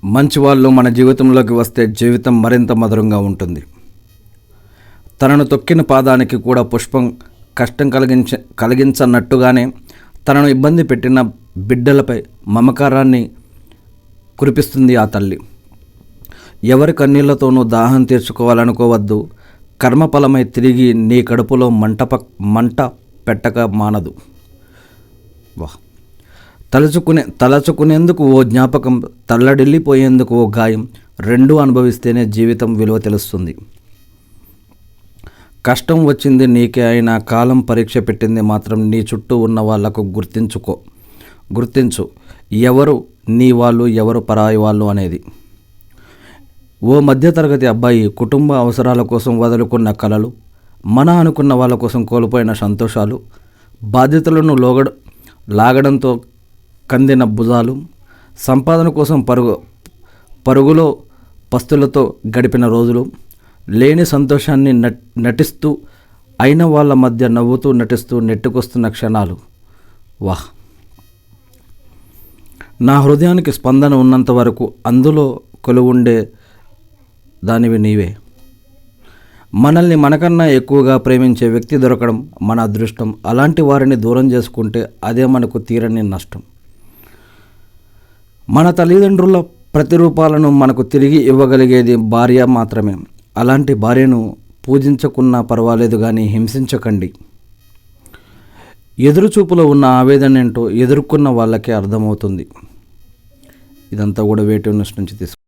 మంచి వాళ్ళు మన జీవితంలోకి వస్తే జీవితం మరింత మధురంగా ఉంటుంది. తనను తొక్కిన పాదానికి కూడా పుష్పం కష్టం కలిగించనట్టుగానే తనను ఇబ్బంది పెట్టిన బిడ్డలపై మమకారాన్ని కురిపిస్తుంది ఆ తల్లి. ఎవరి కన్నీళ్లతోనూ దాహం తీర్చుకోవాలనుకోవద్దు. కర్మఫలమై తిరిగి నీ కడుపులో మంట పెట్టక మానదు. వా తలచుకునేందుకు ఓ జ్ఞాపకం, తల్లడిల్లిపోయేందుకు ఓ గాయం, రెండూ అనుభవిస్తేనే జీవితం విలువ తెలుస్తుంది. కష్టం వచ్చింది నీకే అయినా కాలం పరీక్ష పెట్టింది మాత్రం నీ చుట్టూ ఉన్న వాళ్లకు గుర్తించు ఎవరు నీ వాళ్ళు, ఎవరు పరాయి వాళ్ళు అనేది. ఓ మధ్యతరగతి అబ్బాయి కుటుంబ అవసరాల కోసం వదులుకున్న కలలు, మన అనుకున్న వాళ్ళ కోసం కోల్పోయిన సంతోషాలు, బాధ్యతలను లాగడంతో కందిన భుజాలు, సంపాదన కోసం పరుగులో పస్తులతో గడిపిన రోజులు, లేని సంతోషాన్ని నటిస్తూ అయిన వాళ్ళ మధ్య నవ్వుతూ నటిస్తూ నెట్టుకొస్తున్న క్షణాలు. వాహ్! నా హృదయానికి స్పందన ఉన్నంత వరకు అందులో కొలువుండే దానివి నీవే. మనల్ని మనకన్నా ఎక్కువగా ప్రేమించే వ్యక్తి దొరకడం మన అదృష్టం. అలాంటి వారిని దూరం చేసుకుంటే అదే మనకు తీరని నష్టం. మన తల్లిదండ్రుల ప్రతిరూపాలను మనకు తిరిగి ఇవ్వగలిగేది భార్య మాత్రమే. అలాంటి భార్యను పూజించకున్నా పర్వాలేదు కానీ హింసించకండి. ఎదురుచూపులో ఉన్న ఆవేదన ఏంటో ఎదుర్కొన్న వాళ్ళకే అర్థమవుతుంది. ఇదంతా కూడా వేటివ్ న్యూస్ నుంచి